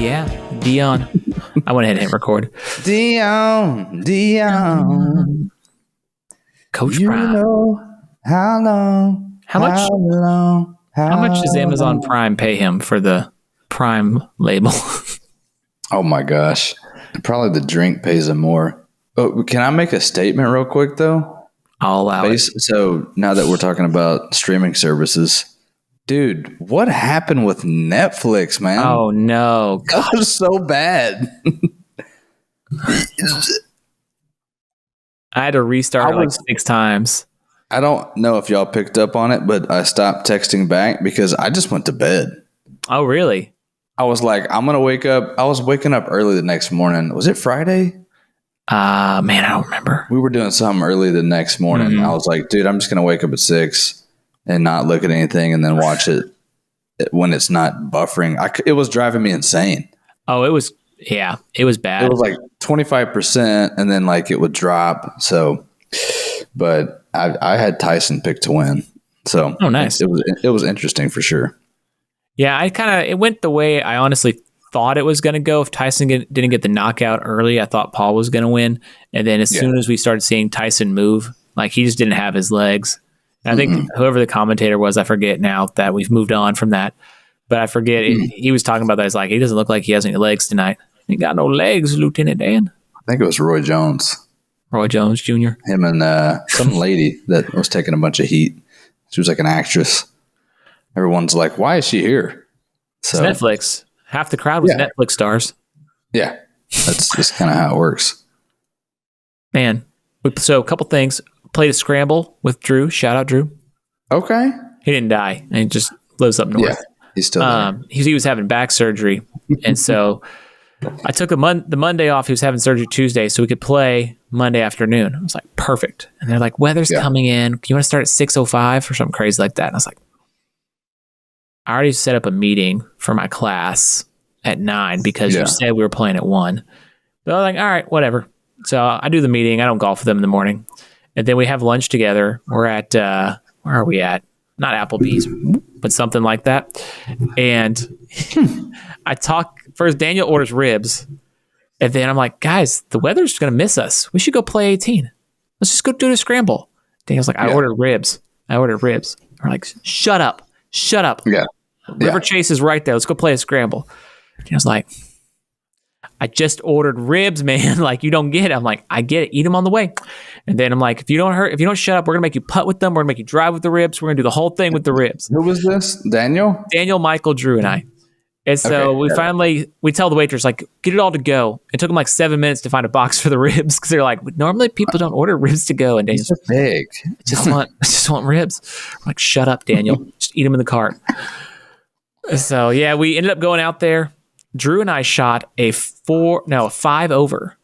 yeah. Dion. I went ahead and hit record. Dion. Coach You Prime. know how long? How much does Amazon Prime pay him for the Prime label? Oh my gosh. Probably the drink pays him more. Oh, can I make a statement real quick though? I'll allow it. So now that we're talking about streaming services, dude, what happened with Netflix, man? Oh, no. That was so bad. I had to restart like 6 times. I don't know if y'all picked up on it, but I stopped texting back because I just went to bed. Oh, really? I was like, I'm going to wake up. I was waking up early the next morning. Was it Friday? Man, I don't remember. We were doing something early the next morning. Mm-hmm. I was like, dude, I'm just going to wake up at 6 and not look at anything and then watch it when it's not buffering. It was driving me insane. Oh, it was bad. It was like 25% and then like it would drop. So, but I had Tyson picked to win. So, oh, nice. It was interesting for sure. Yeah, it went the way I honestly thought it was going to go. If Tyson didn't get the knockout early, I thought Paul was going to win. And then as soon as we started seeing Tyson move, like he just didn't have his legs. And I think whoever the commentator was, I forget now that we've moved on from that. But I forget, he was talking about that. He's like, he doesn't look like he has any legs tonight. He got no legs, Lieutenant Dan. I think it was Roy Jones. Roy Jones Jr. Him and some lady that was taking a bunch of heat. She was like an actress. Everyone's like, why is she here? So it's Netflix. Half the crowd was Netflix stars. Yeah. That's just kind of how it works. Man. So a couple things. Played a scramble with Drew. Shout out, Drew. Okay. He didn't die. And he just lives up north. Yeah, he's still there. He was having back surgery. And so I took the Monday off. He was having surgery Tuesday, so we could play Monday afternoon. I was like, perfect. And they're like, weather's coming in. You want to start at 6:05 or something crazy like that? And I was like, I already set up a meeting for my class at 9 because you said we were playing at 1. But I was like, all right, whatever. So I do the meeting. I don't golf with them in the morning. And then we have lunch together. We're at, where are we at? Not Applebee's, but something like that. And I talk, first Daniel orders ribs. And then I'm like, guys, the weather's going to miss us. We should go play 18. Let's just go do a scramble. Daniel's like, I ordered ribs. We're like, shut up. Yeah. River Chase is right there. Let's go play a scramble. Daniel's like, I just ordered ribs, man. Like, you don't get it. I'm like, I get it. Eat them on the way. And then I'm like, if you don't shut up, we're gonna make you putt with them. We're gonna make you drive with the ribs. We're gonna do the whole thing with the ribs. Who was this? Daniel, Michael, Drew, and I. And so we tell the waitress, like, get it all to go. It took them like 7 minutes to find a box for the ribs because they're like, normally people don't order ribs to go. And Daniel's so big. I just want ribs. I'm like, shut up, Daniel. Just eat them in the cart. So yeah, we ended up going out there. Drew and I shot a 5 over.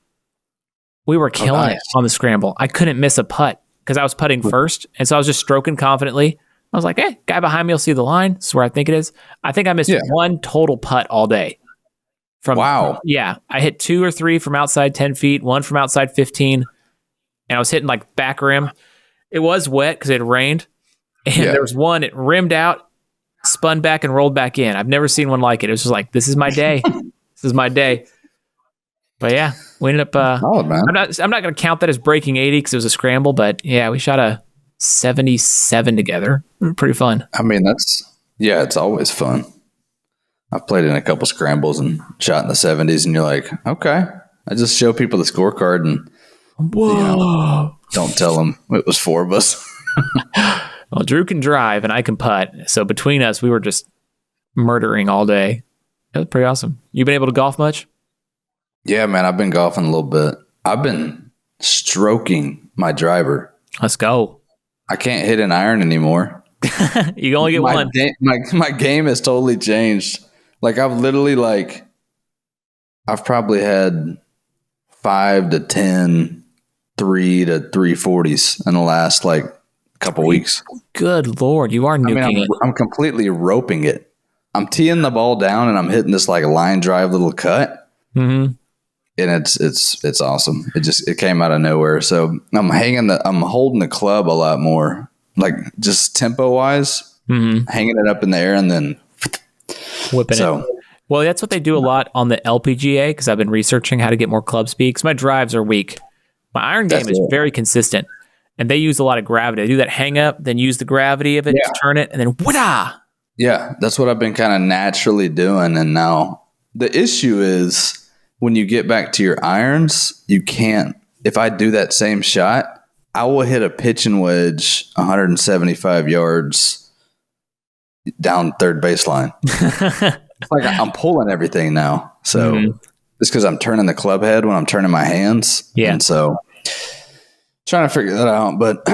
We were killing it on the scramble. I couldn't miss a putt because I was putting first. And so I was just stroking confidently. I was like, hey, guy behind me will see the line. This is where I think it is. I think I missed one total putt all day. Wow. Yeah. I hit 2 or 3 from outside 10 feet, 1 from outside 15. And I was hitting like back rim. It was wet because it rained. And there was one, it rimmed out, spun back and rolled back in. I've never seen one like it. It was just like, this is my day. This is my day. But yeah, we ended up, solid, man. I'm not going to count that as breaking 80 because it was a scramble, but yeah, we shot a 77 together. Pretty fun. I mean, it's always fun. I've played in a couple scrambles and shot in the 70s, and you're like, okay. I just show people the scorecard and don't tell them it was 4 of us. Well, Drew can drive and I can putt. So between us, we were just murdering all day. It was pretty awesome. You been able to golf much? Yeah, man, I've been golfing a little bit. I've been stroking my driver. Let's go. I can't hit an iron anymore. You only get one. My game has totally changed. Like I've probably had 5 to 10, 3 to 340s in the last like couple weeks. Good Lord, you are nuking it. I'm completely roping it. I'm teeing the ball down and I'm hitting this like line drive little cut. Mm-hmm. And it's awesome. It came out of nowhere. So I'm holding the club a lot more, like just tempo wise, hanging it up in the air and then whipping it. Well, that's what they do a lot on the LPGA because I've been researching how to get more club speed because my drives are weak. My iron game is very consistent, and they use a lot of gravity. They do that hang up, then use the gravity of it to turn it, and then wada! Yeah, that's what I've been kind of naturally doing. And now the issue is when you get back to your irons, you can't. If I do that same shot, I will hit a pitch and wedge 175 yards down third baseline. It's like I'm pulling everything now. So it's because I'm turning the club head when I'm turning my hands. Yeah. And so trying to figure that out. But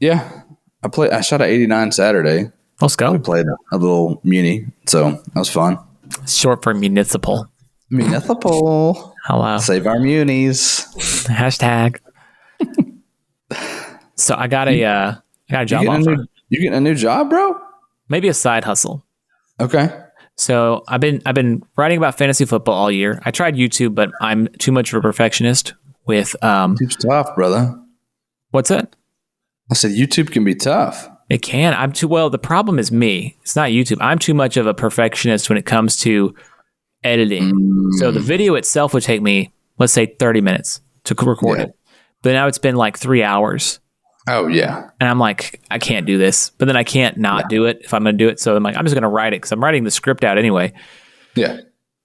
yeah, I shot at 89 Saturday. Let's go. We played a little muni. So that was fun. Short for municipal. Municipal. Hello. Save our munis. Hashtag. So I got a job offer. You getting a new job, bro? Maybe a side hustle. Okay. So I've been writing about fantasy football all year. I tried YouTube, but I'm too much of a perfectionist with YouTube's tough, brother. What's that? I said YouTube can be tough. It can. The problem is me. It's not YouTube. I'm too much of a perfectionist when it comes to editing. So the video itself would take me, let's say, 30 minutes to record it. But now it's been like 3 hours. Oh, yeah. And I'm like, I can't do this. But then I can't not do it if I'm going to do it. So I'm like, I'm just going to write it because I'm writing the script out anyway. Yeah.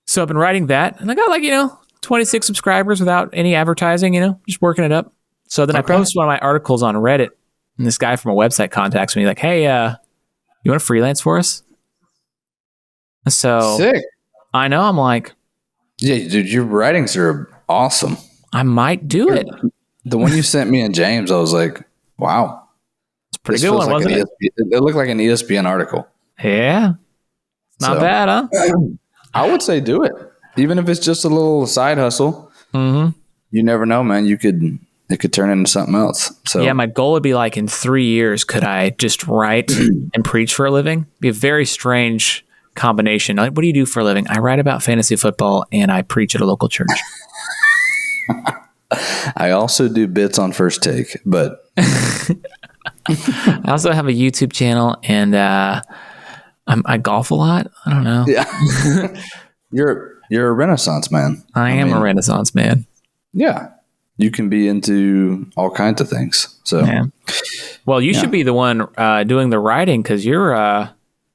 So I've been writing that. And I got 26 subscribers without any advertising, just working it up. So then I post one of my articles on Reddit. And this guy from a website contacts me like, hey, you want to freelance for us? So sick. I know. I'm like, yeah, dude, your writings are awesome. I might do it. The one you sent me and James, I was like, wow. It's a pretty good one, wasn't it? It looked like an ESPN article. Yeah. Not bad, huh? I would say do it. Even if it's just a little side hustle. Mm-hmm. You never know, man. It could turn into something else. So yeah, my goal would be like in 3 years, could I just write and preach for a living? Be a very strange combination. Like, what do you do for a living? I write about fantasy football and I preach at a local church. I also do bits on First Take, but I also have a YouTube channel and I golf a lot. I don't know. Yeah. You're a Renaissance man. I mean, a Renaissance man. Yeah. You can be into all kinds of things. So, well, you should be the one doing the writing because you're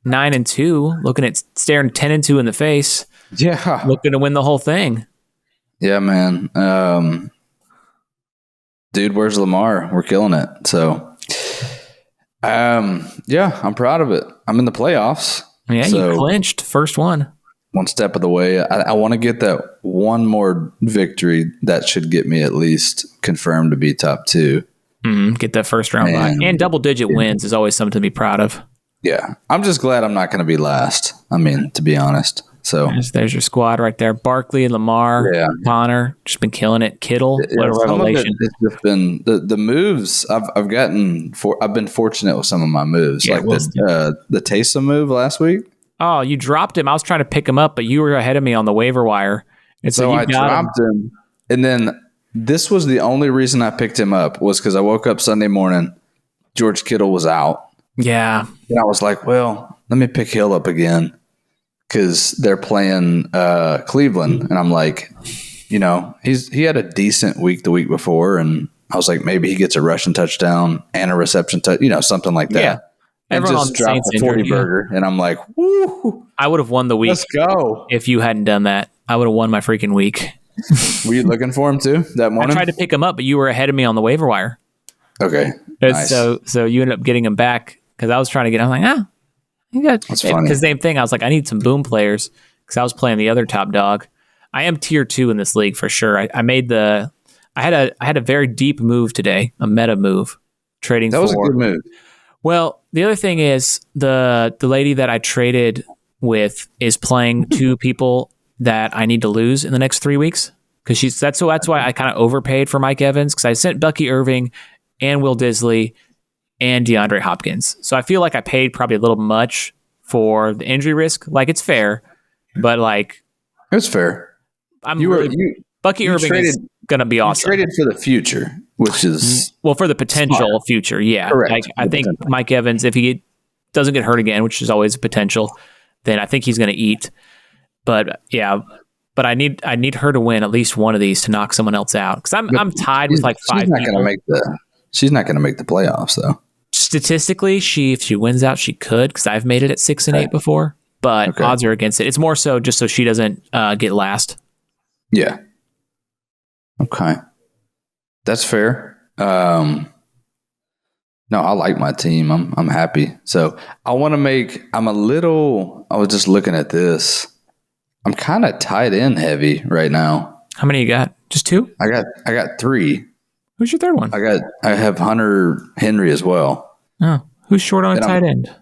9-2, staring 10-2 in the face. Yeah, looking to win the whole thing. Yeah, man. Dude, where's Lamar? We're killing it. So, yeah, I'm proud of it. I'm in the playoffs. Yeah, so you clinched first one. One step of the way. I want to get that one more victory that should get me at least confirmed to be top 2. Get that first round bye. And double-digit wins is always something to be proud of. Yeah. I'm just glad I'm not going to be last. I mean, to be honest. So there's your squad right there. Barkley, Lamar, Connor, just been killing it. Kittle, what a revelation. It's just been the moves I've gotten. I've been fortunate with some of my moves, like the Taysom move last week. Oh, you dropped him. I was trying to pick him up, but you were ahead of me on the waiver wire. And so I dropped him. And then this was the only reason I picked him up was because I woke up Sunday morning. George Kittle was out. Yeah. And I was like, well, let me pick Hill up again because they're playing Cleveland. And I'm like, he had a decent week the week before. And I was like, maybe he gets a rushing touchdown and a reception something like that. Yeah. Everyone just dropped a 40 burger, and I'm like, woo! I would have won the week. Let's go! If you hadn't done that, I would have won my freaking week. Were you looking for him too that morning? I tried to pick him up, but you were ahead of me on the waiver wire. Okay, nice. So you ended up getting him back because I was trying to get. I'm like, you got. That's funny. Because same thing. I was like, I need some boom players because I was playing the other top dog. I am tier 2 in this league for sure. I had a very deep move today, a meta move, trading. That was a good move. Well, the other thing is the lady that I traded with is playing 2 people that I need to lose in the next 3 weeks because that's why I kind of overpaid for Mike Evans because I sent Bucky Irving and Will Disley and DeAndre Hopkins. So I feel like I paid probably a little much for the injury risk. Like it's fair, but like it's fair. Bucky Irving is going to be awesome. You traded for the future, which is for the potential future. Yeah, correct. I think Mike Evans, if he doesn't get hurt again, which is always a potential, then I think he's going to eat. But yeah, but I need her to win at least one of these to knock someone else out because I'm tied with like 5 people. She's not going to make the playoffs though. Statistically, if she wins out, she could because I've made it at 6 and 8 before. But odds are against it. It's more so just so she doesn't get last. Yeah. Okay. That's fair. No, I like my team. I'm happy. So I was just looking at this. I'm kind of tight end heavy right now. How many you got? Just 2? I got 3. Who's your third one? I have Hunter Henry as well. Oh, who's short on a tight end?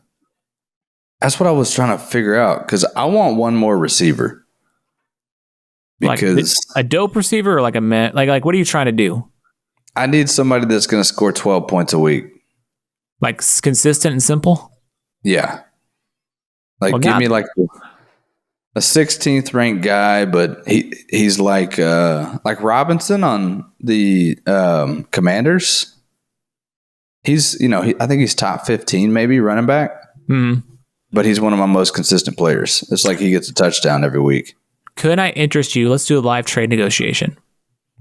That's what I was trying to figure out because I want one more receiver. Because like a dope receiver or like a man, like what are you trying to do? I need somebody that's going to score 12 points a week. Like consistent and simple? Yeah. Give me like a 16th ranked guy, but he's like Robinson on the Commanders. He's, I think he's top 15 maybe running back. Mm-hmm. But he's one of my most consistent players. It's like he gets a touchdown every week. Could I interest you? Let's do a live trade negotiation.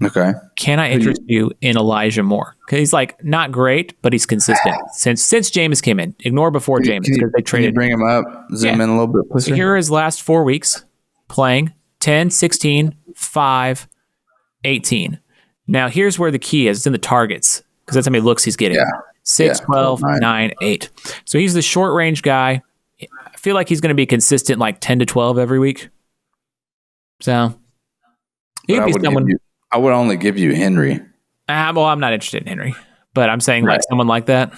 Okay. Can I interest you in Elijah Moore? Because he's like not great, but he's consistent since Jameis came in. Ignore before Jameis because they traded. Can you bring him up? Zoom in a little bit. So here are his last 4 weeks playing 10, 16, 5, 18. Now here's where the key is. It's in the targets because that's how many looks he's getting. Yeah. 6, 12, 9, 8. So he's the short range guy. I feel like he's going to be consistent like 10 to 12 every week. So he could be someone. I would only give you Henry. Well, I'm not interested in Henry, but I'm saying like someone like that.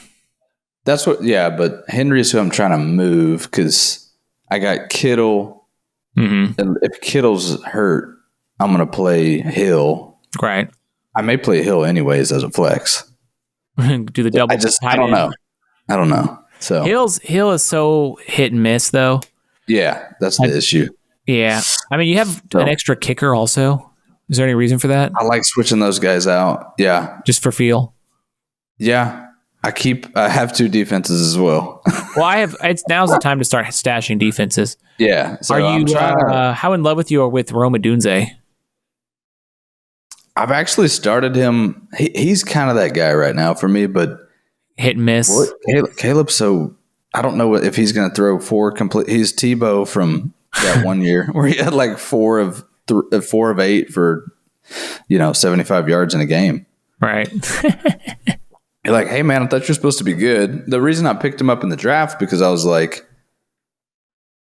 That's what, but Henry is who I'm trying to move because I got Kittle. Mm-hmm. And if Kittle's hurt, I'm going to play Hill. Right. I may play Hill anyways as a flex. Do the double. I don't know. So Hill is so hit and miss though. Yeah, that's the issue. Yeah. I mean, you have an extra kicker also. Is there any reason for that? I like switching those guys out. Yeah. Just for feel? Yeah. I have 2 defenses as well. Well, now's the time to start stashing defenses. Yeah. So are you, how in love with you or with Rome Odunze? I've actually started him. He's kind of that guy right now for me, but hit and miss. Caleb, so I don't know if he's going to throw 4 complete. He's Tebow from that one year where he had like 4 of 8 for 75 yards in a game. Right. You're like, hey man, I thought you're supposed to be good. The reason I picked him up in the draft because I was like,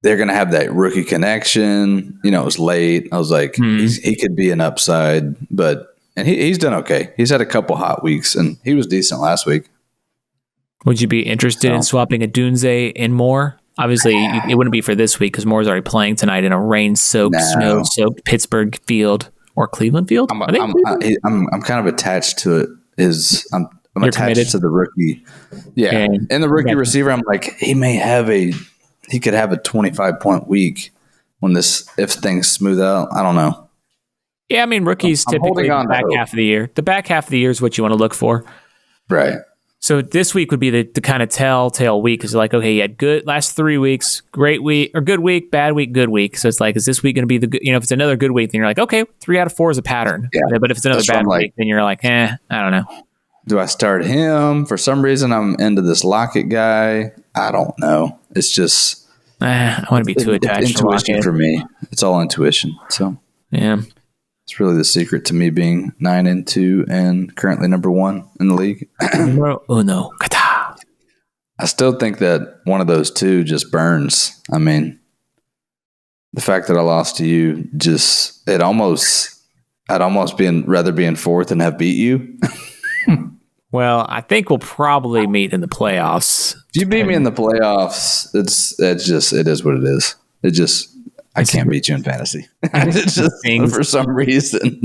they're going to have that rookie connection. It was late. I was like, he could be an upside, and he's done okay. He's had a couple hot weeks, and he was decent last week. Would you be interested in swapping a Odunze and Moore? Obviously, it wouldn't be for this week because Moore's already playing tonight in a rain-soaked, snow-soaked Pittsburgh field or Cleveland field. I'm kind of attached to it. I'm attached committed to the rookie. Yeah, and the rookie receiver, I'm like, he could have a 25-point week if things smooth out. I don't know. Yeah, I mean, rookies typically the back half of the year. The back half of the year is what you want to look for. Right. So this week would be the kind of telltale week because like, okay, you had good last 3 weeks, great week, or good week, bad week, good week. So it's like, is this week going to be the good? If it's another good week, then you're like, okay, 3 out of 4 is a pattern. Yeah. But if it's another bad week, then you're like, I don't know. Do I start him? For some reason, I'm into this Lockett guy. I don't know. It's just I want to be too attached. It's intuition for me. It's all intuition. So yeah, it's really the secret to me being 9-2 and currently number 1 in the league. Numero uno. I still think that one of those 2 just burns. I mean, the fact that I lost to you I'd almost rather be in 4th and have beat you. Well, I think we'll probably meet in the playoffs. If you beat me in the playoffs, it is what it is. I can't beat you in fantasy. It's just for some reason.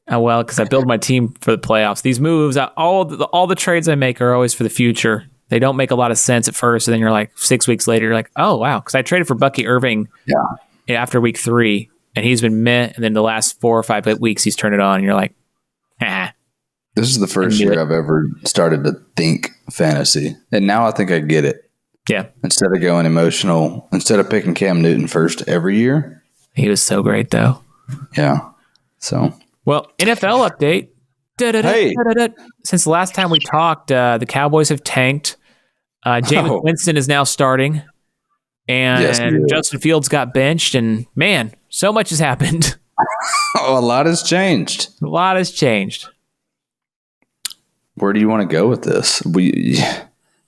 Oh, well, because I build my team for the playoffs. These moves, all the trades I make are always for the future. They don't make a lot of sense at first, and then you're like 6 weeks later, you're like, oh wow, because I traded for Bucky Irving after week 3, and he's been meh, and then the last 4 or 5 weeks he's turned it on, and you're like, This is the first year I've ever started to think fantasy. And now I think I get it. Yeah. Instead of going emotional, instead of picking Cam Newton first every year, He was so great, though. Yeah. So, well, NFL update. Hey. Since the last time we talked, the Cowboys have tanked. Jameis Winston is now starting. And Justin Fields got benched. And, man, so much has happened. A lot has changed. A lot has changed. Where do you want to go with this?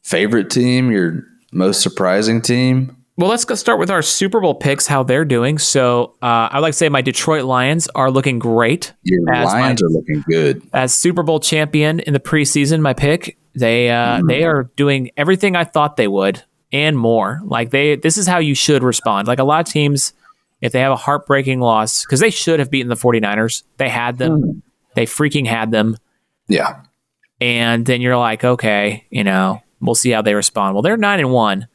Favorite team, your most surprising team? Well, let's go start with our Super Bowl picks, how they're doing. So I'd like to say my Detroit Lions are looking great. Your Lions are looking good. As Super Bowl champion in the preseason, my pick, they are doing everything I thought they would and more. Like this is how you should respond. Like a lot of teams, if they have a heartbreaking loss, because they should have beaten the 49ers. They had them. They freaking had them. Yeah. And then you're like, okay, we'll see how they respond. Well, they're 9-1, and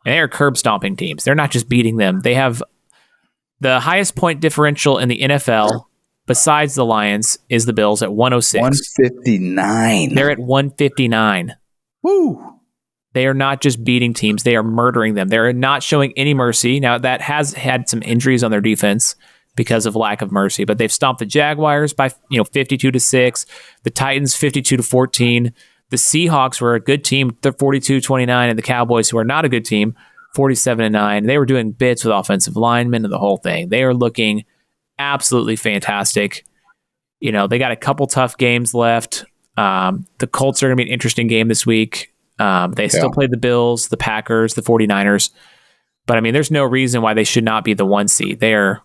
they're curb stomping teams. They're not just beating them. They have the highest point differential in the NFL, besides the Lions, is the Bills at 106. 159. They're at 159. Woo! They are not just beating teams. They are murdering them. They're not showing any mercy. Now, that has had some injuries on their defense because of lack of mercy, but they've stomped the Jaguars by 52-6, the Titans 52-14. The Seahawks were a good team, they're 42-29, and the Cowboys, who are not a good team, 47-9. They were doing bits with offensive linemen and the whole thing. They are looking absolutely fantastic. They got a couple tough games left. The Colts are going to be an interesting game this week. They still play the Bills, the Packers, the 49ers. But, there's no reason why they should not be the 1 seed. They are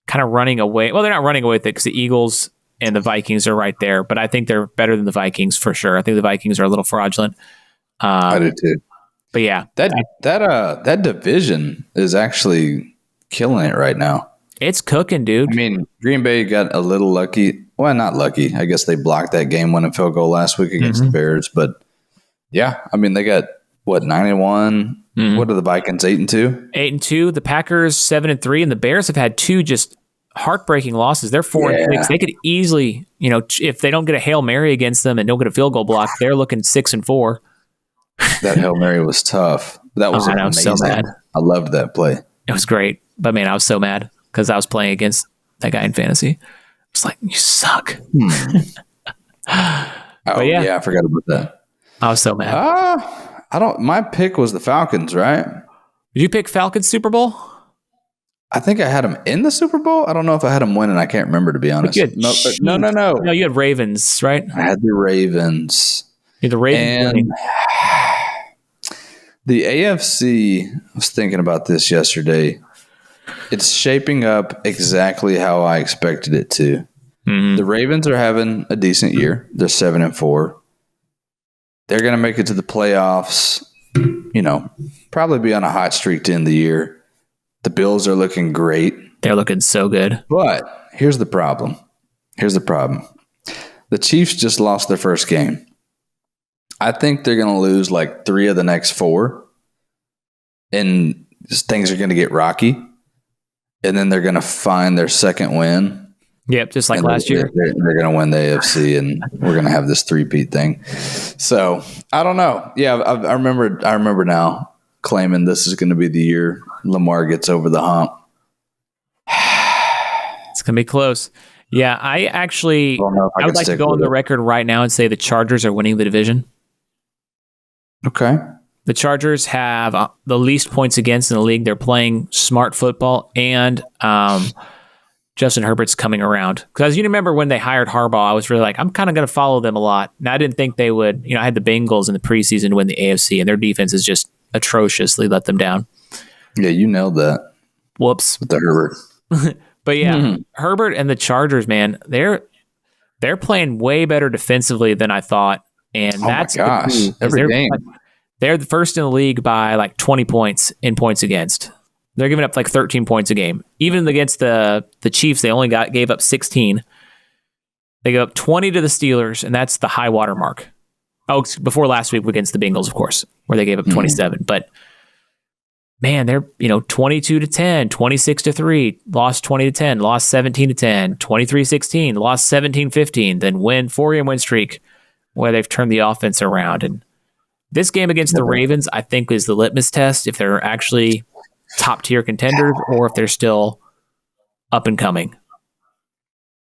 kind of running away. Well, they're not running away with it because the Eagles and the Vikings are right there. But I think they're better than the Vikings for sure. I think the Vikings are a little fraudulent. I do too. But yeah. That division is actually killing it right now. It's cooking, dude. Green Bay got a little lucky. Well, not lucky. I guess they blocked that game-winning field goal last week against the Bears. But, yeah, they got, 9-1? What are the Vikings, 8-2? 8-2. The Packers, 7-3. And the Bears have had two just heartbreaking losses. They're 4-6. They could easily, if they don't get a Hail Mary against them and don't get a field goal block, they're looking 6-4. That Hail Mary was tough. That was amazing. I was so mad. I loved that play. It was great. But, man, I was so mad because I was playing against that guy in fantasy. It's like, you suck. I forgot about that. I was so mad. My pick was the Falcons, right? Did you pick Falcons Super Bowl? I think I had them in the Super Bowl. I don't know if I had them winning. I can't remember, to be honest. No. No, you had Ravens, right? I had the Ravens. The Ravens. And the AFC, I was thinking about this yesterday. It's shaping up exactly how I expected it to. Mm-hmm. The Ravens are having a decent year. They're 7-4. They're going to make it to the playoffs, probably be on a hot streak to end the year. The Bills are looking great. They're looking so good. But here's the problem. The Chiefs just lost their first game. I think they're going to lose like 3 of the next 4. And things are going to get rocky. And then they're going to find their second win. Yep, just like last year. They're going to win the AFC, and we're going to have this 3-peat thing. So, I don't know. Yeah, I remember now claiming this is going to be the year Lamar gets over the hump. It's going to be close. Yeah, I would like to go on the record right now and say the Chargers are winning the division. Okay. The Chargers have the least points against in the league. They're playing smart football, and Justin Herbert's coming around. Because you remember when they hired Harbaugh, I was really like, I'm kind of going to follow them a lot. Now, I didn't think they would. I had the Bengals in the preseason to win the AFC, and their defense is just atrociously let them down. Yeah, you nailed that. Whoops. With the Herbert. But yeah, Herbert and the Chargers, man, they're playing way better defensively than I thought. And that's every game. They're the first in the league by like 20 points in points against. They're giving up like 13 points a game. Even against the Chiefs, they only gave up 16. They gave up 20 to the Steelers, and that's the high water mark. Oh, before last week against the Bengals, of course, where they gave up 27. But man, they're 22-10, 26-3, lost 20-10, lost 17-10, 23-16, lost 17-15, then win 4-game win streak where they've turned the offense around. And this game against the Ravens, I think, is the litmus test if they're actually top tier contenders or if they're still up and coming.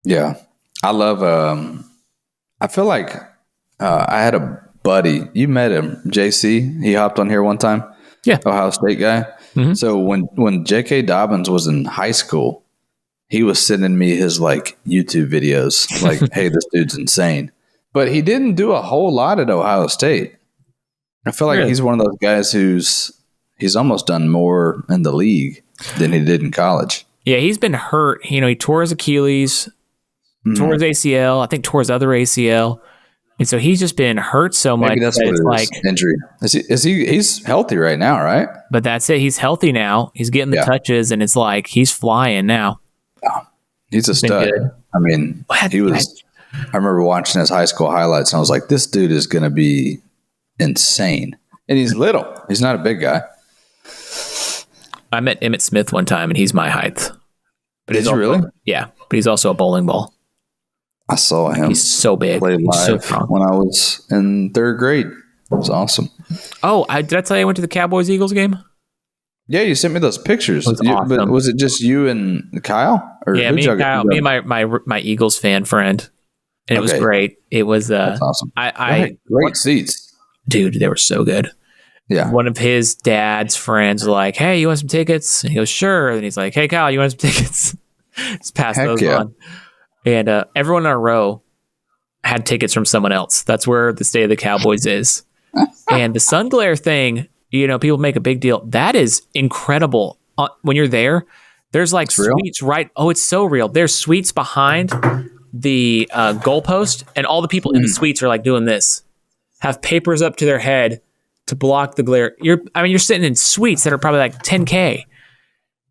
Yeah. I love, I feel like I had a buddy. You met him, JC. He hopped on here one time. Yeah. Ohio State guy. Mm-hmm. So when J.K. Dobbins was in high school, he was sending me his like YouTube videos like, hey, this dude's insane. But he didn't do a whole lot at Ohio State. I feel like he's one of those guys he's almost done more in the league than he did in college. Yeah, he's been hurt. He tore his Achilles, tore his ACL, I think tore his other ACL. And so he's just been hurt so much. Maybe that's what it is, like injury. He's healthy right now, right? But that's it. He's healthy now. He's getting the touches, and it's like he's flying now. He's a stud. I mean, he was. I remember watching his high school highlights, and I was like, "This dude is going to be insane." And he's little. He's not a big guy. I met Emmitt Smith one time, and he's my height. But Did you really? Yeah, but he's also a bowling ball. I saw him. He's so big. Played He's live so when I was in third grade. It was awesome. Oh, did I tell you I went to the Cowboys-Eagles game? Yeah, you sent me those pictures. Awesome. But was it just you and Kyle? Or yeah, me and Kyle, me and my Eagles fan friend. And it was great. It was that's awesome. Great seats. Dude, they were so good. Yeah. One of his dad's friends was like, hey, you want some tickets? And he goes, sure. And he's like, hey, Kyle, you want some tickets? Just pass those on. And everyone in our row had tickets from someone else. That's where the State of the Cowboys is. And the sun glare thing, people make a big deal. That is incredible. When you're there, there's like suites right. Oh, it's so real. There's suites behind the goalpost, and all the people in the suites are like doing this, have papers up to their head to block the glare. You're sitting in suites that are probably like $10K.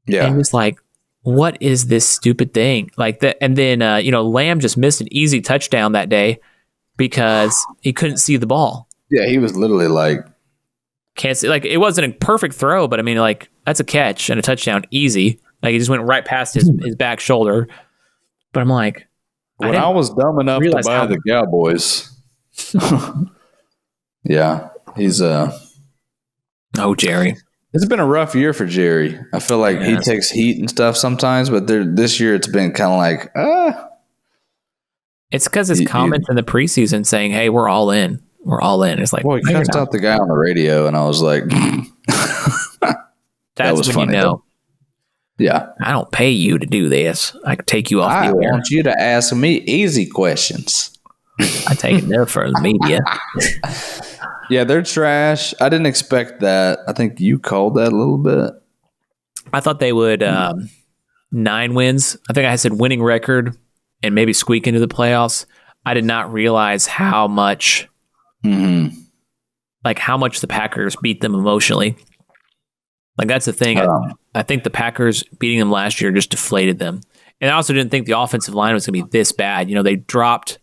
Yeah. And it's like, what is this stupid thing? Like that. And then, Lamb just missed an easy touchdown that day because he couldn't see the ball. Yeah. He was literally like, can't see. Like, it wasn't a perfect throw, but that's a catch and a touchdown. Easy. Like, he just went right past his back shoulder. But I'm like, when I was dumb enough to buy the Cowboys. Yeah. He's Jerry. It's been a rough year for Jerry. I feel like he takes heat and stuff sometimes, but this year it's been kind of like, It's because his comments in the preseason saying, hey, we're all in. We're all in. It's like, well, he cussed out the guy on the radio, and I was like, that was funny. Yeah. I don't pay you to do this. I can take you off the air. I want you to ask me easy questions. I take it there for the media. Yeah, they're trash. I didn't expect that. I think you called that a little bit. I thought they would 9 wins. I think I said winning record and maybe squeak into the playoffs. I did not realize how much, how much the Packers beat them emotionally. Like, that's the thing. I think the Packers beating them last year just deflated them. And I also didn't think the offensive line was going to be this bad. They dropped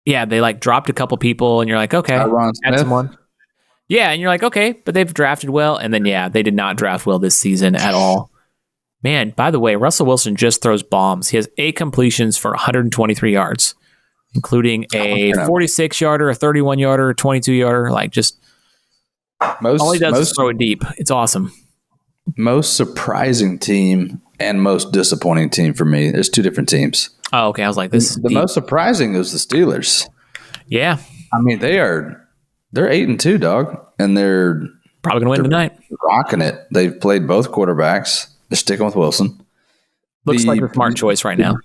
they dropped a couple people, and you're like, okay, add someone. Yeah, and you're like, okay, but they've drafted well. And then, they did not draft well this season at all. Man, by the way, Russell Wilson just throws bombs. He has 8 completions for 123 yards, including a 46-yarder, a 31-yarder, a 22-yarder. All he does is throw it deep. It's awesome. Most surprising team and most disappointing team for me. There's 2 different teams. Oh, okay. I was like, this. The most surprising is the Steelers. Yeah. I mean, they're 8-2, dog, and they're probably going to win tonight. Rocking it. They've played both quarterbacks. They're sticking with Wilson. Looks like a smart choice right now.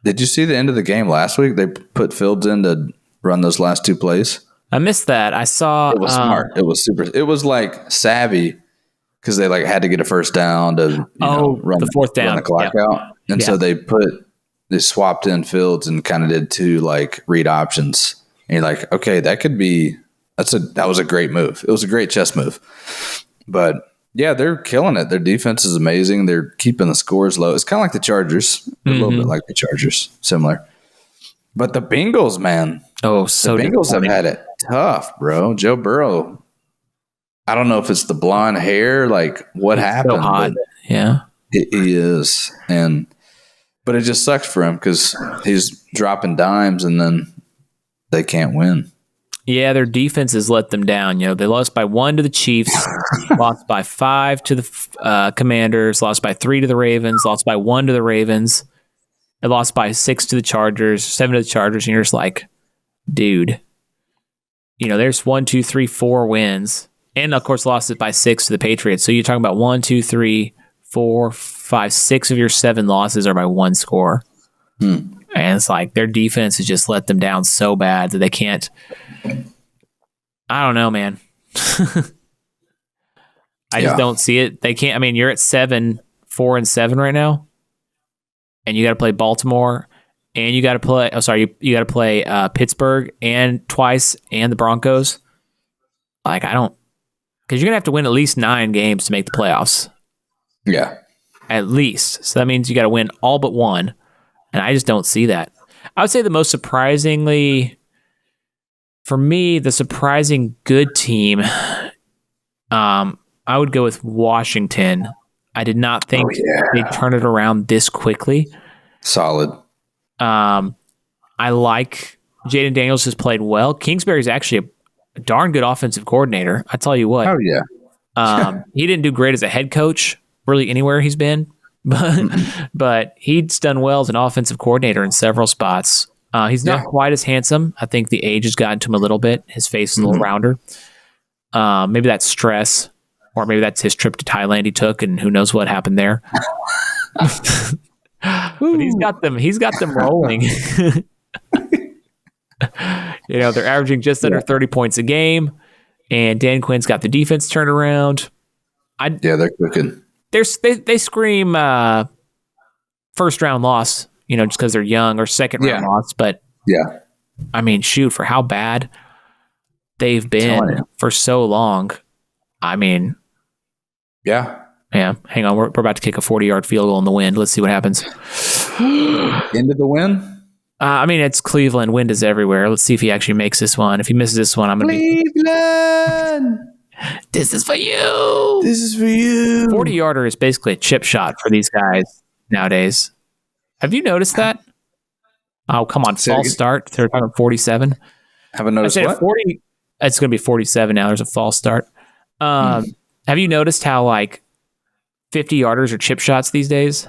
Did you see the end of the game last week? They put Fields in to run those last 2 plays. I missed that. I saw. It was smart. It was super. It was like savvy because they had to get a first down to run the fourth down, run the clock out, and so they swapped in Fields and kind of did 2 read options. And you're like, okay, that was a great move. It was a great chess move. But yeah, they're killing it. Their defense is amazing. They're keeping the scores low. It's kind of like the Chargers, a little bit like the Chargers, similar. But the Bengals, man. Oh, so the Bengals have had it tough, bro. Joe Burrow. I don't know if it's the blonde hair, what happened. So hot. Yeah, he is, but it just sucks for him because he's dropping dimes and then they can't win. Yeah, their defense has let them down. They lost by 1 to the Chiefs, lost by 5 to the Commanders, lost by 3 to the Ravens, lost by 1 to the Ravens, and lost by 6 to the Chargers, 7 to the Chargers, and you're just like, dude, there's 1, 2, 3, 4 wins, and of course lost it by 6 to the Patriots. So you're talking about 1, 2, 3, 4, 5, 6 of your 7 losses are by 1 score. And it's like their defense has just let them down so bad that they can't. I don't know, man. I just don't see it. They can't. I mean, you're at 4-7 right now, and you got to play Baltimore, and you got to play. Oh, sorry, you got to play Pittsburgh and twice, and the Broncos. Like, I don't, because you're gonna have to win at least 9 games to make the playoffs. Yeah, at least. So that means you got to win all but 1, and I just don't see that. I would say the most surprisingly, for me, the surprising good team, I would go with Washington. I did not think they'd turn it around this quickly. Solid. I like Jaden Daniels has played well. Kingsbury's actually a darn good offensive coordinator. I tell you what. Oh, yeah. He didn't do great as a head coach, really anywhere he's been, but he's done well as an offensive coordinator in several spots. He's not quite as handsome. I think the age has gotten to him a little bit. His face is a little rounder. Maybe that's stress, or maybe that's his trip to Thailand he took, and who knows what happened there. But he's got them rolling. They're averaging just under 30 points a game, and Dan Quinn's got the defense turned around. They're cooking. They scream first round loss, just because they're young, or second round loss. But I mean, shoot, for how bad they've been for so long. I mean, yeah. Hang on, we're about to kick a 40-yard field goal in the wind. Let's see what happens. Into the wind. I mean, it's Cleveland. Wind is everywhere. Let's see if he actually makes this one. If he misses this one, I'm going to be... Cleveland! This is for you! This is for you! 40-yarder is basically a chip shot for these guys nowadays. Have you noticed that? Oh, come on. False start. They're talking 47. Haven't noticed what? 40. It's going to be 47 now. There's a false start. Have you noticed how, 50-yarders are chip shots these days?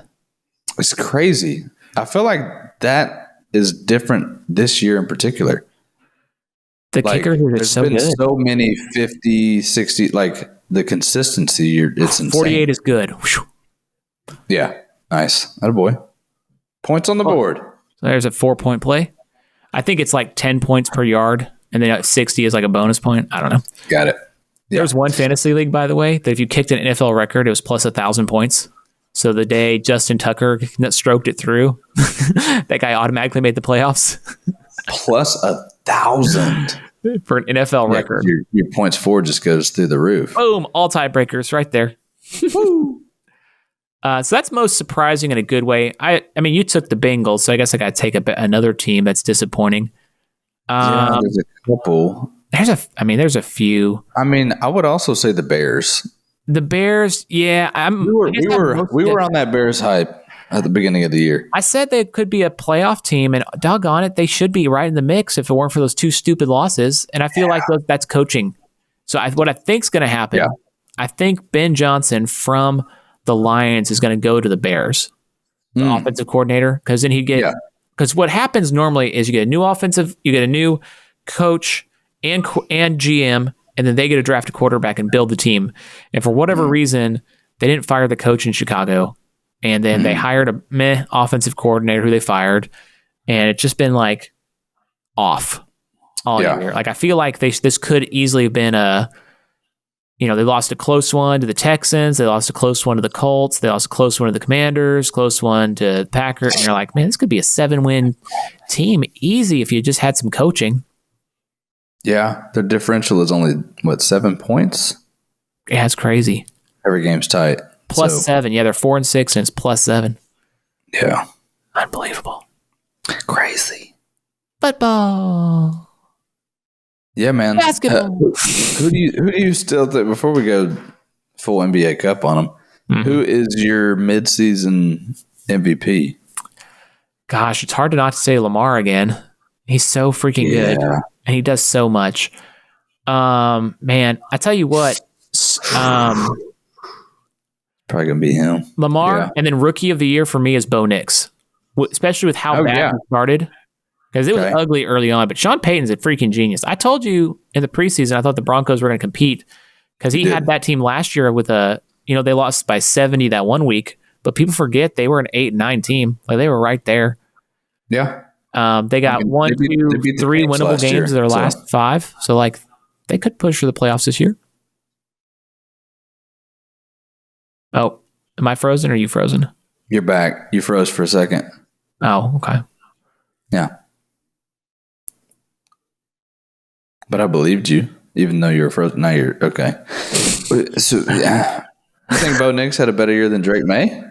It's crazy. I feel like that is different this year in particular. The kickers are so good. There's been so many 50, 60, the consistency, it's insane. 48 is good. Yeah. Nice. Attaboy. Points on the board. So there's a 4-point play. I think it's 10 points per yard, and then 60 is a bonus point. I don't know. Got it. Yeah. There's one fantasy league, by the way, that if you kicked an NFL record, it was plus 1,000 points. So the day Justin Tucker stroked it through, that guy automatically made the playoffs. Plus 1,000 for an NFL record. Your points for just goes through the roof. Boom! All tiebreakers right there. So that's most surprising in a good way. I mean, you took the Bengals, so I guess I got to take another team that's disappointing. There's a couple. There's a few. I mean, I would also say the Bears. The Bears, yeah. We were on that Bears hype at the beginning of the year. I said they could be a playoff team, and doggone it, they should be right in the mix if it weren't for those 2 stupid losses. And I feel like that's coaching. So what I think's going to happen, I think Ben Johnson from the Lions is going to go to the Bears, the offensive coordinator, because then he'd get. Because what happens normally is you get a new coach and GM. And then they get to draft a quarterback and build the team. And for whatever reason, they didn't fire the coach in Chicago. And then they hired a meh offensive coordinator who they fired. And it's just been off all year. I feel like this could easily have been they lost a close one to the Texans. They lost a close one to the Colts. They lost a close one to the Commanders, close one to the Packers. And you're like, man, this could be a 7-win team easy if you just had some coaching. Yeah, their differential is only, 7 points? Yeah, it's crazy. Every game's tight. Plus 7. Yeah, they're 4-6, and it's plus 7. Yeah. Unbelievable. Crazy. Football. Yeah, man. Basketball. Who do you still think, before we go full NBA Cup on them, who is your midseason MVP? Gosh, it's hard to not say Lamar again. He's so freaking good, and he does so much. Man, I tell you what, Probably gonna be him. Lamar, and then rookie of the year for me is Bo Nix, especially with how bad he started. Because it was ugly early on, but Sean Payton's a freaking genius. I told you in the preseason, I thought the Broncos were going to compete because he had that team last year with they lost by 70 that 1 week, but people forget they were an 8-9 team. Like they were right there. Yeah. They got three winnable games of their last 5. So like they could push for the playoffs this year. Oh, am I frozen or are you frozen? You're back. You froze for a second. Oh, okay. Yeah. But I believed you, even though you were frozen. Now you're okay. So, yeah. You think Bo Nix had a better year than Drake May?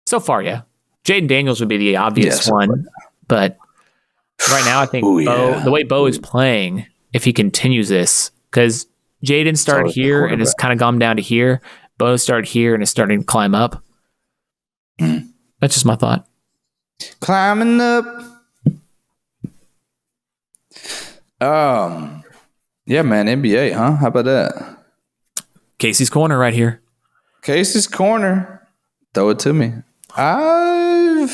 So far, yeah. Jaden Daniels would be the obvious one. But right now, I think the way Bo is playing, if he continues this, because Jaden started here and has kind of gone down to here. Bo started here and is starting to climb up. That's just my thought. Climbing up. Yeah, man, NBA, huh? How about that? Casey's Corner right here. Casey's Corner. Throw it to me. How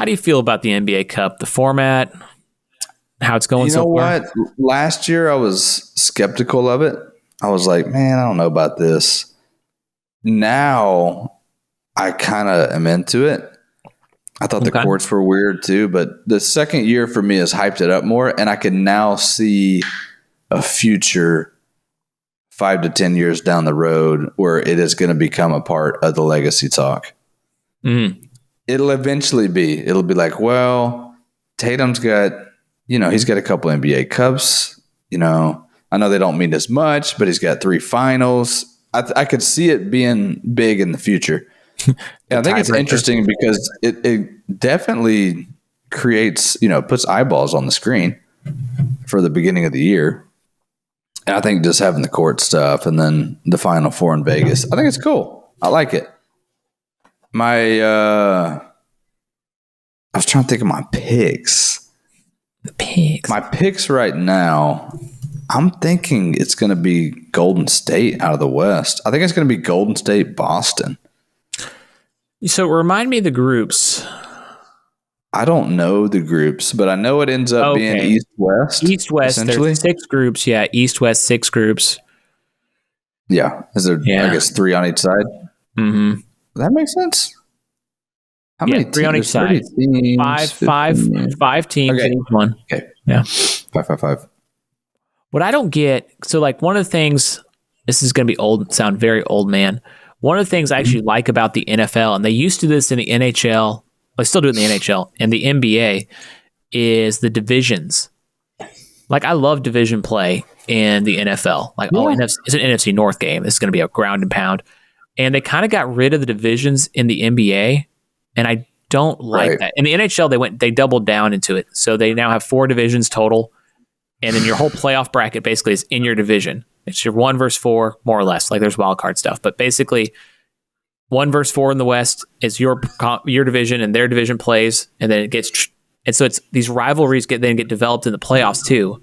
do you feel about the NBA Cup? The format? How it's going so far? You know what? Last year I was skeptical of it. I was like, man, I don't know about this. Now I kind of am into it. I thought the courts were weird too, but the second year for me has hyped it up more, and I can now see a future 5 to 10 years down the road where it is going to become a part of the legacy talk. It'll eventually be. It'll be like, well, Tatum's got, he's got a couple NBA Cups. I know they don't mean as much, but he's got 3 finals. I could see it being big in the future. I think it's interesting because it definitely creates, puts eyeballs on the screen for the beginning of the year. And I think just having the court stuff and then the Final Four in Vegas, I think it's cool. I like it. I was trying to think of my picks. My picks right now, I'm thinking it's going to be Golden State out of the West. I think it's going to be Golden State, Boston. So remind me of the groups. I don't know the groups, but I know it ends up being East-West. East-West, there's 6 groups. Yeah, East-West, 6 groups. Yeah. Is there, I guess, 3 on each side? Mm-hmm. Does that make sense? How many 3 on each side. Teams, 5 teams in each one. Okay. Yeah. 5. What I don't get, so like one of the things, this is going to sound very old man. One of the things I actually like about the NFL, and they used to do this in the NHL, they still do it in the NHL, and the NBA, is the divisions. Like, I love division play in the NFL. Like, it's an NFC North game. This is going to be a ground and pound. And they kind of got rid of the divisions in the NBA, and I don't like that. In the NHL, they doubled down into it. So they now have 4 divisions total, and then your whole playoff bracket basically is in your division. It's your 1 versus 4, more or less. Like there's wild card stuff, but basically 1 versus 4 in the West is your division, and their division plays, and then so it's these rivalries get developed in the playoffs too.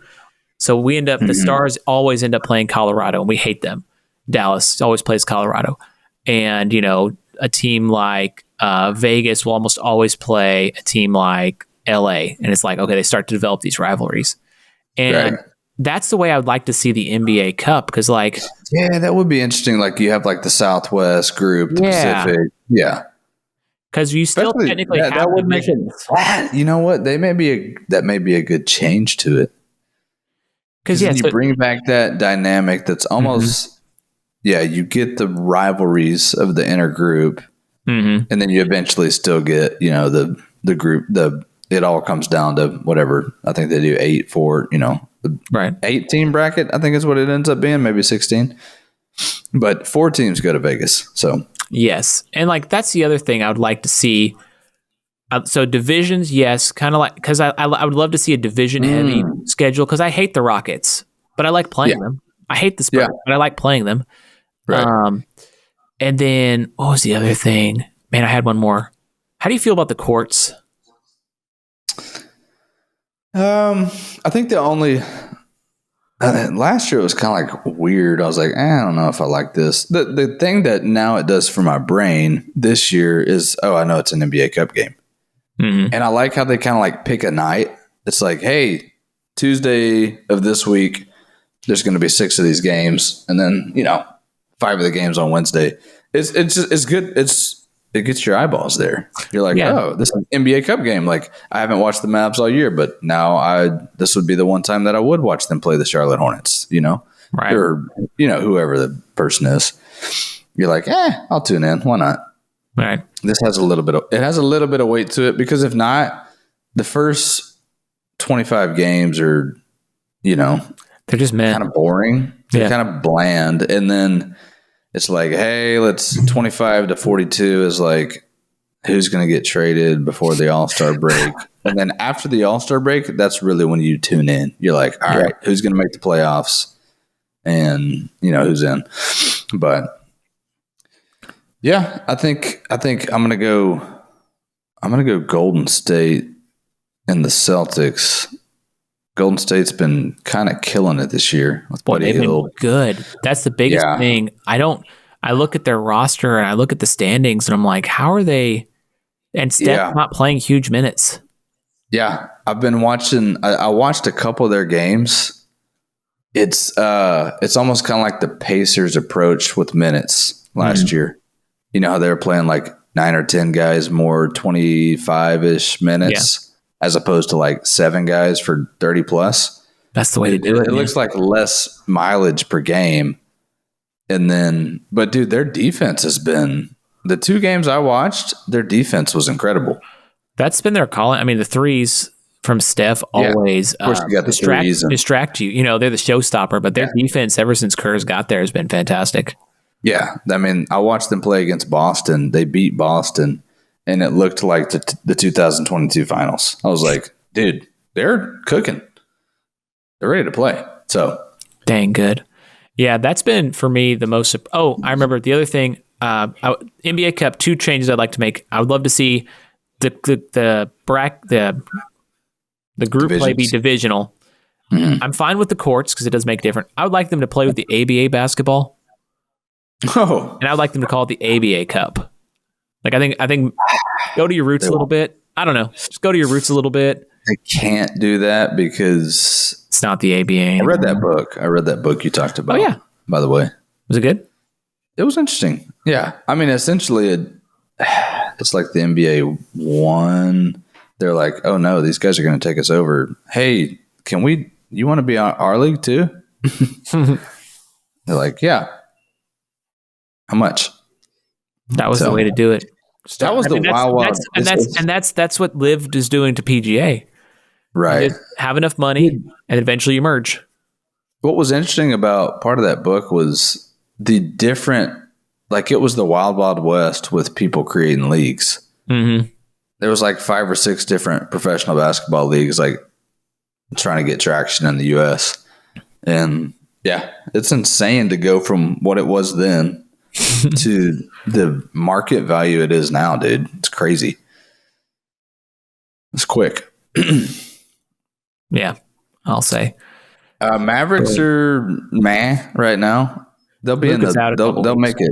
So we end up the Stars always end up playing Colorado, and we hate them. Dallas always plays Colorado, and a team like Vegas will almost always play a team like LA, and it's like, okay, they start to develop these rivalries, and that's the way I would like to see the NBA Cup, because that would be interesting. Like you have like the Southwest group, the Pacific, because you still technically that would make it flat. You know what? That may be a good change to it, because you bring back that dynamic that's almost you get the rivalries of the inner group, and then you eventually still get the group it all comes down to whatever. I think they do 8 for 8-team bracket, I think is what it ends up being, maybe 16. But 4 teams go to Vegas. So yes, and that's the other thing I would like to see. So divisions, yes, kind of like, because I would love to see a division heavy schedule, because I hate the Rockets, but I like playing them. I hate the Spurs, but I like playing them. Right. And then what was the other thing? Man, I had one more. How do you feel about the courts? I think the only last year it was kind of like weird. I was like, I don't know if I like this. The thing that now it does for my brain this year is, I know it's an NBA Cup game, and I like how they kind of like pick a night. It's like, hey, Tuesday of this week, there's going to be 6 of these games, and then 5 of the games on Wednesday. It's good. It gets your eyeballs there. You're like, this is an NBA Cup game. Like, I haven't watched the Mavs all year, but now this would be the one time that I would watch them play the Charlotte Hornets, right? Or, whoever the person is. You're like, I'll tune in. Why not? Right. This has a little bit of weight to it, because if not, the first 25 games are, they're just kind of boring. They're kind of bland. And then it's like, hey, let's 25 to 42 is like, who's going to get traded before the All-Star break? And then after the All-Star break, that's really when you tune in. You're like, all right, who's going to make the playoffs? And, who's in. But yeah, I think I'm going to go Golden State and the Celtics. Golden State's been kind of killing it this year with Buddy Hill. Been good. That's the biggest thing. I look at their roster and I look at the standings and I'm like, how are they? And Steph's not playing huge minutes. Yeah, I've been watching. I watched a couple of their games. It's almost kind of like the Pacers' approach with minutes last year. You know how they were playing like 9 or 10 guys more 25-ish minutes. As opposed to like 7 guys for 30 plus. That's the way to do it. It looks like less mileage per game. And then, but dude, their defense has been, the 2 games I watched, their defense was incredible. That's been their calling. I mean, the threes from Steph always of course you got the distract you. They're the showstopper, but their defense ever since Kerr's got there has been fantastic. Yeah. I mean, I watched them play against Boston. They beat Boston. And it looked like the 2022 finals. I was like, dude, they're cooking. They're ready to play. So dang good. Yeah, that's been for me the most. Oh, I remember the other thing. NBA Cup, 2 changes I'd like to make. I would love to see the group play be divisional. I'm fine with the courts because it does make different. I would like them to play with the ABA basketball. Oh, and I'd like them to call it the ABA Cup. Like, I think go to your roots a little bit. I don't know. Just go to your roots a little bit. They can't do that because it's not the ABA anymore. I read that book you talked about. Oh, yeah. By the way. Was it good? It was interesting. Yeah. I mean, essentially, it's like the NBA won. They're like, oh, no, these guys are going to take us over. Hey, you want to be on our league too? They're like, yeah. How much? That was the way to do it. That was wild. That's what Liv is doing to PGA. Right. Have enough money and eventually you merge. What was interesting about part of that book was the different, like it was the wild, wild west with people creating leagues. Mm-hmm. There was like 5 or 6 different professional basketball leagues, like trying to get traction in the U.S. And yeah, it's insane to go from what it was then to the market value it is now, dude. It's crazy. It's quick. Yeah, I'll say. Mavericks are right now. They'll be they'll make it.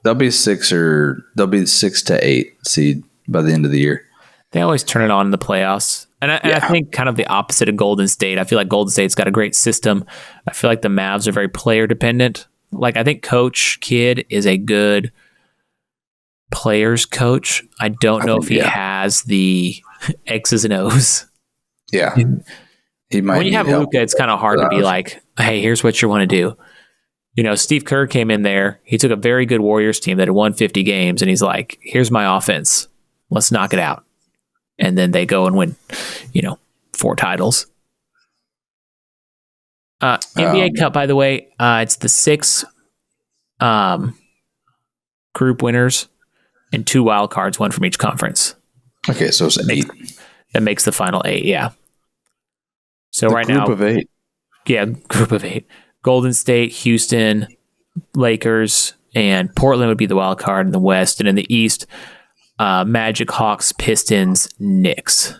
They'll be 6 to 8 seed by the end of the year. They always turn it on in the playoffs. And I think kind of the opposite of Golden State. I feel like Golden State's got a great system. I feel like the Mavs are very player dependent. Like, I think Coach Kidd is a good players coach. I don't know if he has the X's and O's. Yeah. He might. When you have Luka, it's kind of hard to be like, hey, here's what you want to do. Steve Kerr came in there. He took a very good Warriors team that had won 50 games, and he's like, here's my offense. Let's knock it out. And then they go and win, 4 titles. NBA Cup, by the way, it's the 6 group winners and 2 wild cards, 1 from each conference. Okay, so it's 8. That makes the final 8, yeah. So right now, group of 8. Yeah, group of 8. Golden State, Houston, Lakers, and Portland would be the wild card in the West. And in the East, Magic, Hawks, Pistons, Knicks.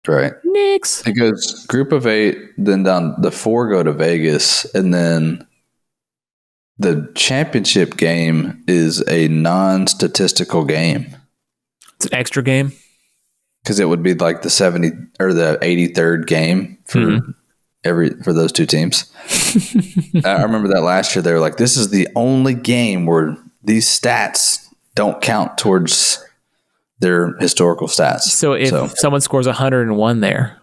Right. Knicks. It goes group of 8, then down the 4 go to Vegas, and then the championship game is a non-statistical game. It's an extra game. Because it would be like the 70 or the 83rd game for for those two teams. I remember that last year they were like, this is the only game where these stats don't count towards their historical stats. So if someone scores 101 there,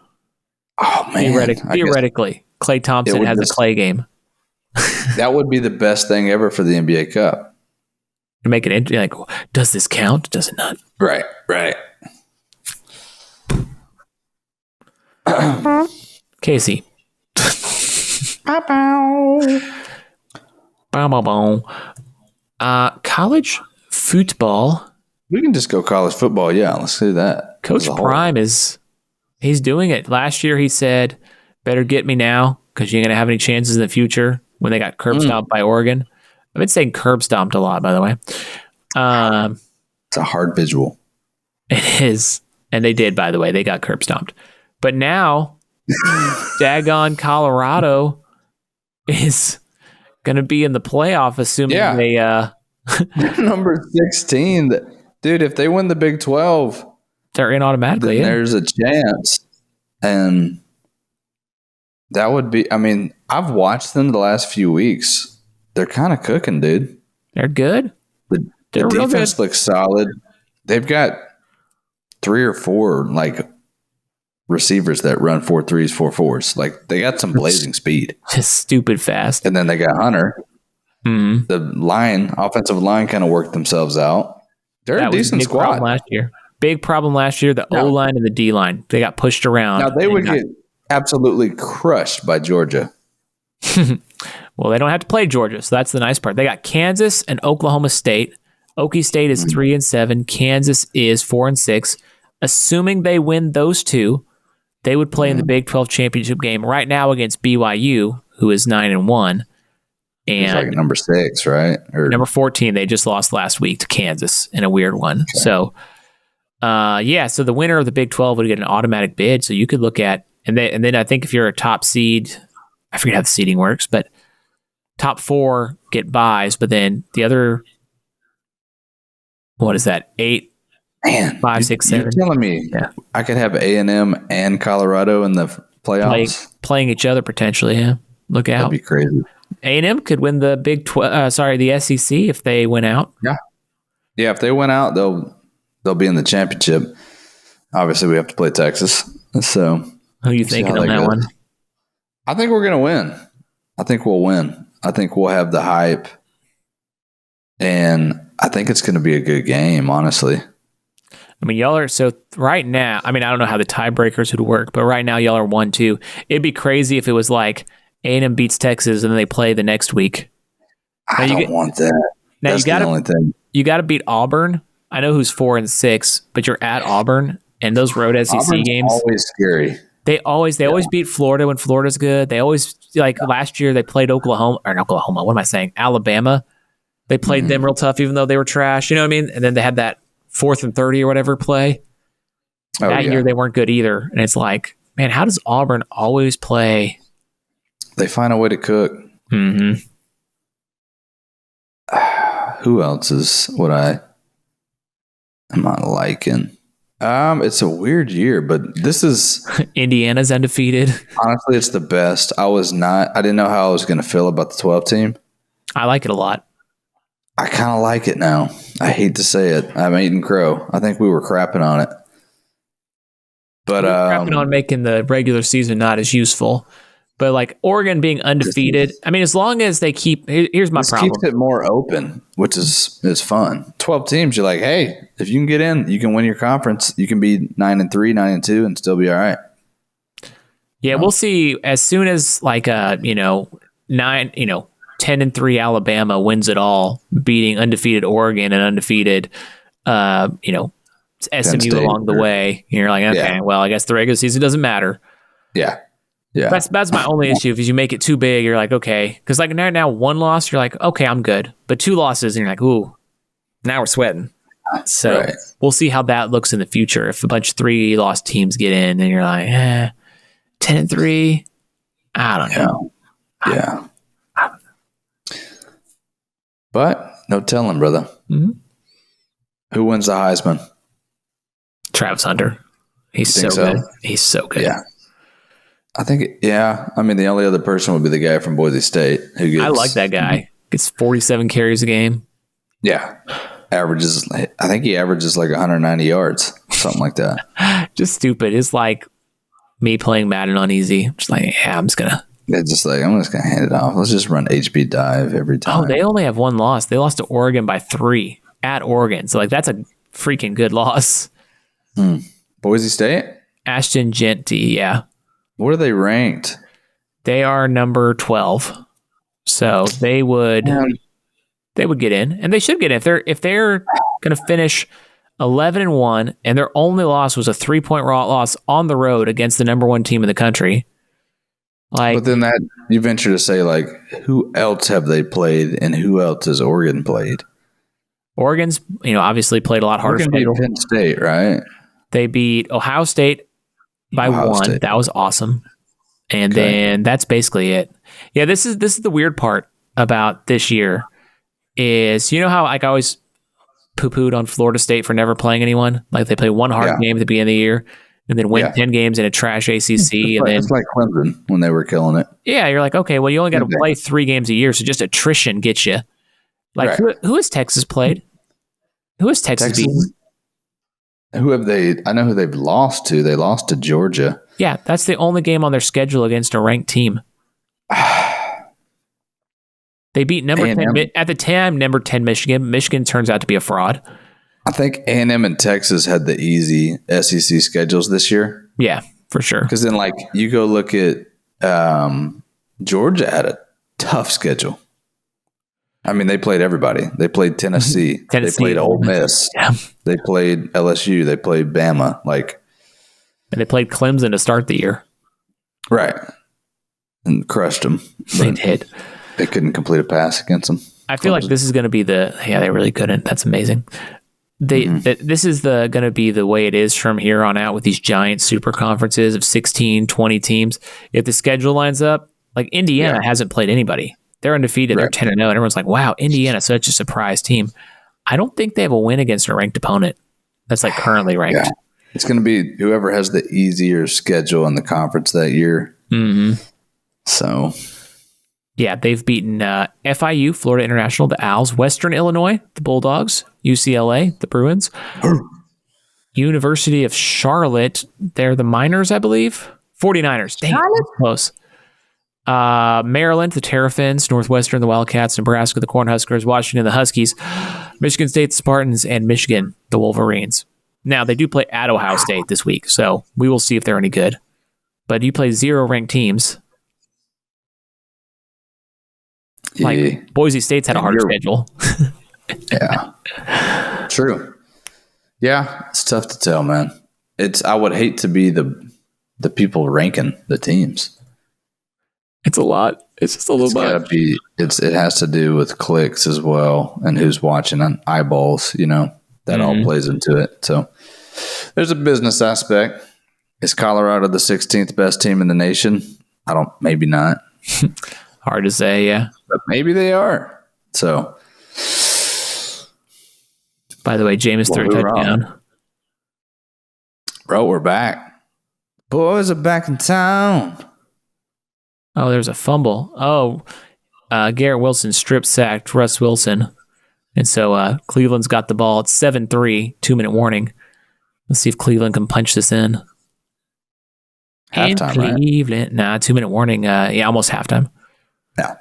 oh man, theoretically, Klay Thompson has a Klay game. That would be the best thing ever for the NBA Cup. To make it like, does this count? Does it not? Right. Casey. College football. We can just go college football. Yeah, let's do that. Coach Prime he's doing it. Last year he said, better get me now because you ain't going to have any chances in the future when they got curb stomped by Oregon. I've been saying curb stomped a lot, by the way. It's a hard visual. It is. And they did, by the way. They got curb stomped. But now, daggone Colorado is going to be in the playoff, assuming they... Number 16. Dude, if they win the Big 12... They're in automatically, then there's a chance. And that would be... I mean, I've watched them the last few weeks. They're kind of cooking, dude. They're good. The defense looks solid. They've got 3 or 4 like receivers that run 4.3s, 4.4s. Like they got some blazing speed. Just stupid fast. And then they got Hunter. Mm-hmm. The offensive line kind of worked themselves out. They're a decent squad. Big problem last year. The O-line and the D-line. They got pushed around. Now they would get absolutely crushed by Georgia. Well, they don't have to play Georgia, so that's the nice part. They got Kansas and Oklahoma State. Okie State is 3-7. Kansas is 4-6. Assuming they win those two, they would play in the Big 12 championship game right now against BYU, who is 9-1. And like number 6, right? Or number 14, they just lost last week to Kansas in a weird one. Okay. So, so the winner of the Big 12 would get an automatic bid. So you could look at, and then I think if you're a top seed, I forget how the seeding works, but top 4 get buys, but then the other, what is that? 8, man, 5, 6, 7. You're telling me I could have A&M and Colorado in the playoffs? Playing each other potentially, yeah. Look out. That'd be crazy. A&M could win the the SEC if they win out. Yeah. Yeah, if they win out, they'll be in the championship. Obviously, we have to play Texas. So, who are you thinking on that one? I think we're going to win. I think we'll win. I think we'll have the hype. And I think it's going to be a good game, honestly. I mean, y'all are right now, I mean, I don't know how the tiebreakers would work, but right now y'all are 1-2. It'd be crazy if it was like A&M beats Texas and then they play the next week. I don't want that. Now That's the only thing. You got to beat Auburn. I know who's 4-6, but you're at Auburn, and those road SEC Auburn's games always scary. They always beat Florida when Florida's good. They always, last year they played Oklahoma. What am I saying? Alabama. They played them real tough, even though they were trash. You know what I mean? And then they had that 4th and 30 or whatever play. That year they weren't good either. And it's like, man, how does Auburn always play? They find a way to cook. Mm-hmm. Who else is what I'm not liking? It's a weird year, but this is Indiana's undefeated. Honestly, it's the best. I didn't know how I was going to feel about the 12 team. I like it a lot. I kind of like it now. I hate to say it. I'm eating crow. I think we were crapping on it. But crapping on making the regular season not as useful. But like Oregon being undefeated, I mean, as long as they keep, here's my problem. Keeps it more open, which is fun. 12 teams, you're like, hey, if you can get in, you can win your conference. You can be 9-3, 9-2, and still be all right. Yeah, we'll see. As soon as 10-3 Alabama wins it all, beating undefeated Oregon and undefeated, SMU along the way. You're like, okay, well, I guess the regular season doesn't matter. Yeah. Yeah, that's my only issue. If you make it too big, you're like, okay, because like now 1 loss, you're like, okay, I'm good. But 2 losses, and you're like, ooh, now we're sweating. So we'll see how that looks in the future. If a bunch of 3-loss teams get in and you're like, 10-3, I don't know. Yeah. But no telling, brother. Mm-hmm. Who wins the Heisman? Travis Hunter. He's so good. He's so good. Yeah. I think, I mean, the only other person would be the guy from Boise State. I like that guy. Gets 47 carries a game. Yeah. I think he averages like 190 yards, something like that. Just stupid. It's like me playing Madden on easy. Just like, I'm just going to. It's just like, I'm just going to hand it off. Let's just run HB dive every time. Oh, they only have one loss. They lost to Oregon by 3 at Oregon. So, like, that's a freaking good loss. Boise State? Ashton Genty, yeah. What are they ranked? They are number 12. So they would get in, and they should get in if they're going to finish 11-1, and their only loss was a 3-point loss on the road against the number 1 team in the country. Like, but then that you venture to say, like, who else have they played, and who else has Oregon played? Oregon's, obviously played a lot harder. Oregon beat Penn State, right? They beat Ohio State by 1. That was awesome. And then that's basically it. Yeah, this is the weird part about this year is, how like I always poo-pooed on Florida State for never playing anyone? Like they play one hard game at the beginning of the year and then win 10 games in a trash ACC. It's like Clemson when they were killing it. Yeah, you're like, okay, well, you only got to play 3 games a year, so just attrition gets you. Like, who has Texas played? Who has Texas beaten? Who have they? I know who they've lost to. They lost to Georgia. Yeah, that's the only game on their schedule against a ranked team. They beat number 10 at the time. Number 10 Michigan. Michigan turns out to be a fraud. I think A&M and Texas had the easy SEC schedules this year. Yeah, for sure. Because then, like, you go look at Georgia had a tough schedule. I mean, they played everybody. They played Tennessee. They played Ole Miss. Yeah. They played LSU. They played Bama. And they played Clemson to start the year. Right. And crushed them. They did. They couldn't complete a pass against them. I feel like this is going to be they really couldn't. That's amazing. This is going to be the way it is from here on out with these giant super conferences of 16, 20 teams. If the schedule lines up, like Indiana hasn't played anybody. They're undefeated. Right. They're 10-0. And everyone's like, wow, Indiana's such a surprise team. I don't think they have a win against a ranked opponent that's like currently ranked. Yeah. It's going to be whoever has the easier schedule in the conference that year. Mm-hmm. So, yeah, they've beaten FIU, Florida International, the Owls, Western Illinois, the Bulldogs, UCLA, the Bruins, University of Charlotte, they're the Miners, I believe. 49ers. Dang, close. Maryland, the Terrapins, Northwestern, the Wildcats, Nebraska, the Cornhuskers, Washington, the Huskies, Michigan State, the Spartans, and Michigan, the Wolverines. Now, they do play at Ohio State this week, so we will see if they're any good. But you play 0 ranked teams. Like, Boise State's had a hard schedule. Yeah. True. Yeah, it's tough to tell, man. I would hate to be the people ranking the teams. It's a lot. It's just a little much. It has to do with clicks as well and who's watching on eyeballs, that all plays into it. So there's a business aspect. Is Colorado the 16th best team in the nation? Maybe not. Hard to say, yeah. But maybe they are. So. By the way, Jameis threw a touchdown. Bro, we're back. Boys are back in town. Oh, there's a fumble. Oh, Garrett Wilson strip sacked Russ Wilson. And so Cleveland's got the ball. It's 7-3, 2-minute warning. Let's see if Cleveland can punch this in. Halftime, Cleveland. Right? 2-minute warning. Almost halftime. Yeah.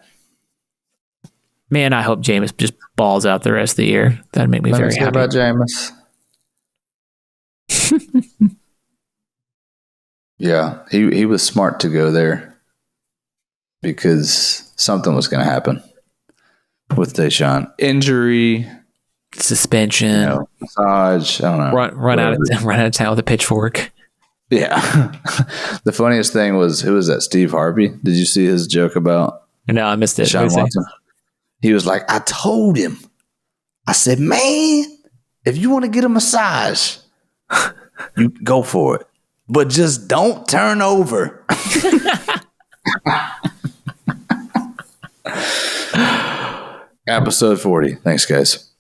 Man, I hope Jameis just balls out the rest of the year. That'd make me very happy. About Jameis. Yeah, he was smart to go there. Because something was going to happen with Deshaun. Injury, suspension, massage. I don't know. Run out of town with a pitchfork. Yeah. The funniest thing was, who was that? Steve Harvey. Did you see his joke about? No, I missed it. Deshaun Watson. He was like, I told him. I said, man, if you want to get a massage, you go for it. But just don't turn over. Episode 40. Thanks, guys.